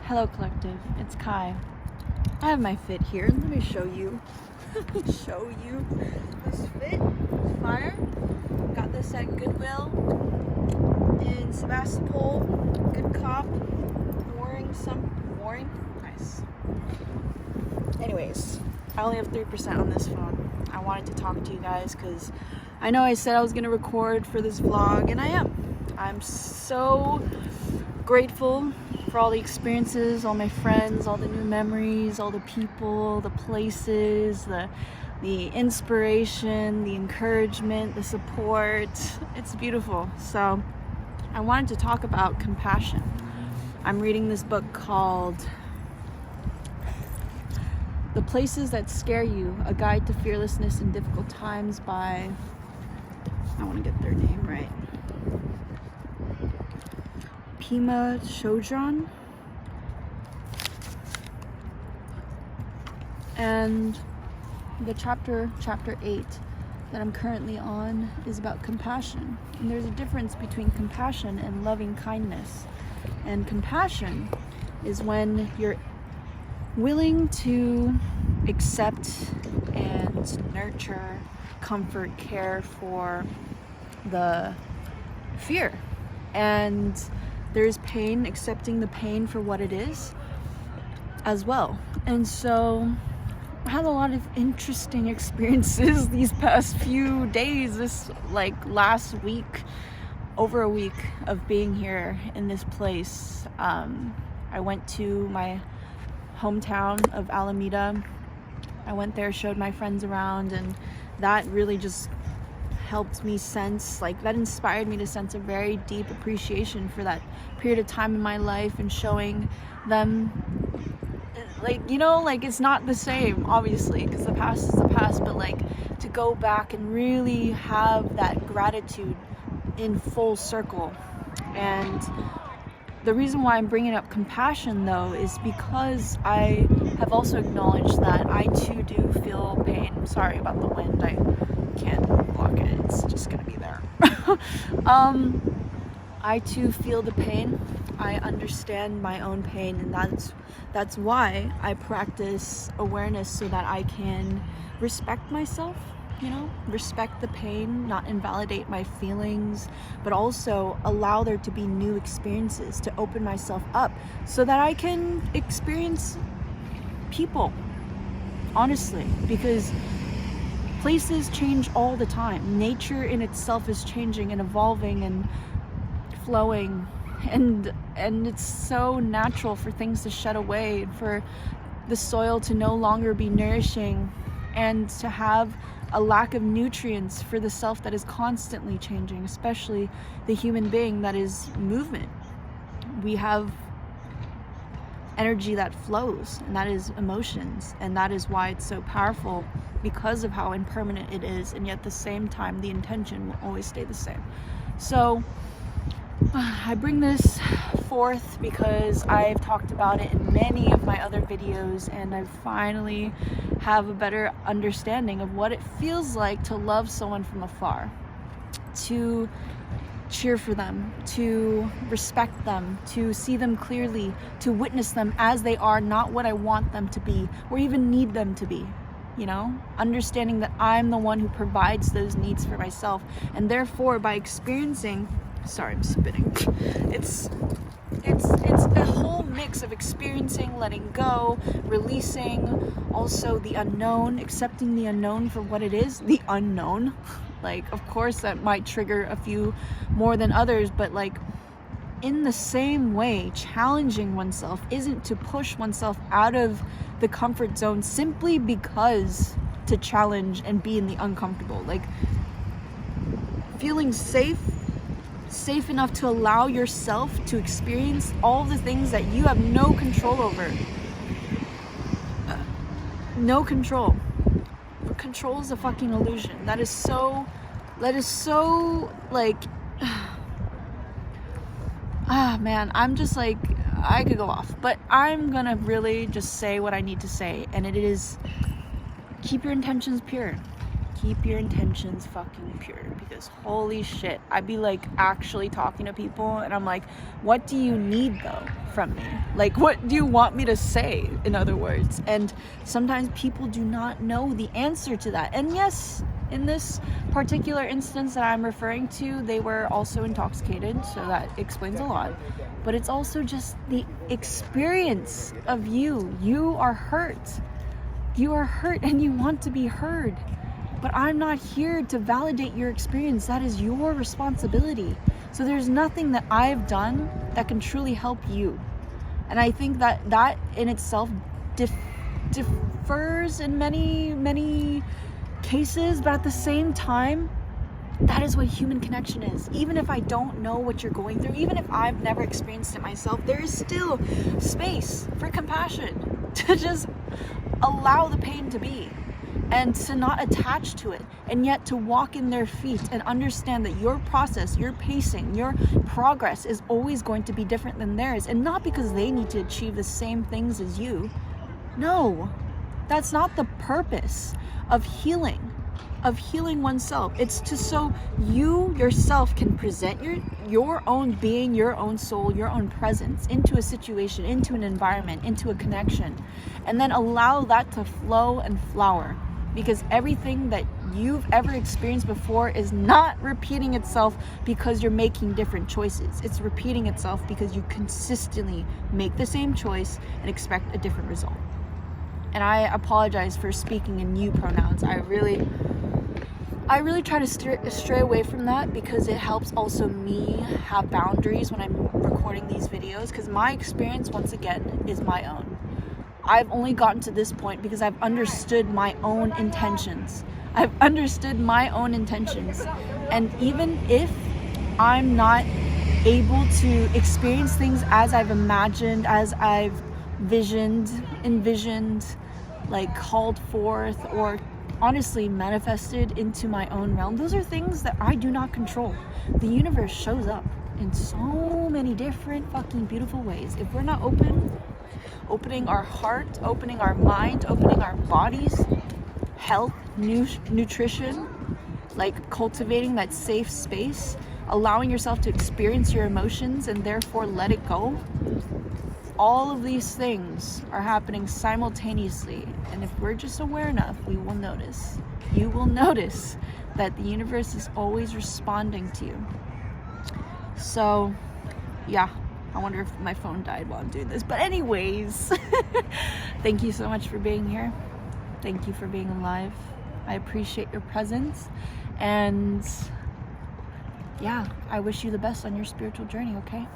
Hello collective, it's Kai. I have my fit here. Let me show you. Show you this fit. Fire. Got this at Goodwill in Sebastopol. Good cop. Nice. Anyways, I only have 3% on this phone. I wanted to talk to you guys because I know I said I was gonna record for this vlog, and I am. I'm so grateful for all the experiences, all my friends, all the new memories, all the people, the places, the inspiration, the encouragement, the support. It's beautiful. So I wanted to talk about compassion. I'm reading this book called The Places That Scare You, A Guide to Fearlessness in Difficult Times by, I want to get their name right, Pema Chodron. And the chapter 8 that I'm currently on is about compassion. And there's a difference between compassion and loving kindness. And compassion is when you're willing to accept and nurture, comfort, care for the fear. And there's pain, accepting the pain for what it is as well. And so I had a lot of interesting experiences these past few days, this last week, over a week of being here in this place. I went to my hometown of Alameda. I went there, showed my friends around, and that really just helped me sense, that inspired me to sense a very deep appreciation for that period of time in my life, and showing them, it's not the same, obviously, because the past is the past, but to go back and really have that gratitude in full circle. And the reason why I'm bringing up compassion, though, is because I have also acknowledged that I too do feel pain. Sorry about the wind, I can't block it, it's just gonna be there. I too feel the pain. I understand my own pain, and that's why I practice awareness, so that I can respect myself, respect the pain, not invalidate my feelings, but also allow there to be new experiences, to open myself up so that I can experience people, honestly, because places change all the time. Nature in itself is changing and evolving and flowing, and it's so natural for things to shed away, and for the soil to no longer be nourishing, and to have a lack of nutrients for the self that is constantly changing, especially the human being that is movement. We have energy that flows, and that is emotions, and that is why it's so powerful, because of how impermanent it is, and yet at the same time the intention will always stay the same. So I bring this forth because I've talked about it in many of my other videos, and I finally have a better understanding of what it feels like to love someone from afar, to cheer for them, to respect them, to see them clearly, to witness them as they are, not what I want them to be or even need them to be. Understanding that I'm the one who provides those needs for myself, and therefore by experiencing, sorry, I'm spitting. It's a whole mix of experiencing, letting go, releasing, also the unknown, accepting the unknown for what it is, the unknown. Of course that might trigger a few more than others, but in the same way, challenging oneself isn't to push oneself out of the comfort zone simply because to challenge and be in the uncomfortable. Feeling safe enough to allow yourself to experience all the things that you have no control over. No control. But control is a fucking illusion. That is so man, I'm just I could go off, but I'm gonna really just say what I need to say, and it is, keep your intentions pure. keep your intentions fucking pure, because holy shit, I'd be like actually talking to people and I'm like, what do you need though from me? Like, what do you want me to say, in other words? And sometimes people do not know the answer to that. And yes, in this particular instance that I'm referring to, they were also intoxicated, so that explains a lot. But it's also just the experience of you are hurt. You are hurt and you want to be heard. But I'm not here to validate your experience. That is your responsibility. So there's nothing that I've done that can truly help you. And I think that in itself differs in many cases, but at the same time, that is what human connection is. Even if I don't know what you're going through, even if I've never experienced it myself, there is still space for compassion, to just allow the pain to be and to not attach to it, and yet to walk in their feet and understand that your process, your pacing, your progress is always going to be different than theirs. And not because they need to achieve the same things as you. No, that's not the purpose of healing oneself. It's to so you yourself can present your own being, your own soul, your own presence into a situation, into an environment, into a connection, and then allow that to flow and flower. Because everything that you've ever experienced before is not repeating itself because you're making different choices. It's repeating itself because you consistently make the same choice and expect a different result. And I apologize for speaking in you pronouns. I really try to stray away from that, because it helps also me have boundaries when I'm recording these videos, because my experience, once again, is my own. I've only gotten to this point because I've understood my own intentions. And even if I'm not able to experience things as I've imagined, as I've envisioned, like called forth, or honestly manifested into my own realm, those are things that I do not control. The universe shows up in so many different fucking beautiful ways. If we're not opening our heart, opening our mind, opening our bodies, health, nutrition, like cultivating that safe space, allowing yourself to experience your emotions and therefore let it go, all of these things are happening simultaneously. And if we're just aware enough, you will notice that the universe is always responding to you. So yeah, I wonder if my phone died while I'm doing this, but anyways, thank you so much for being here. Thank you for being alive. I appreciate your presence, and yeah, I wish you the best on your spiritual journey, okay?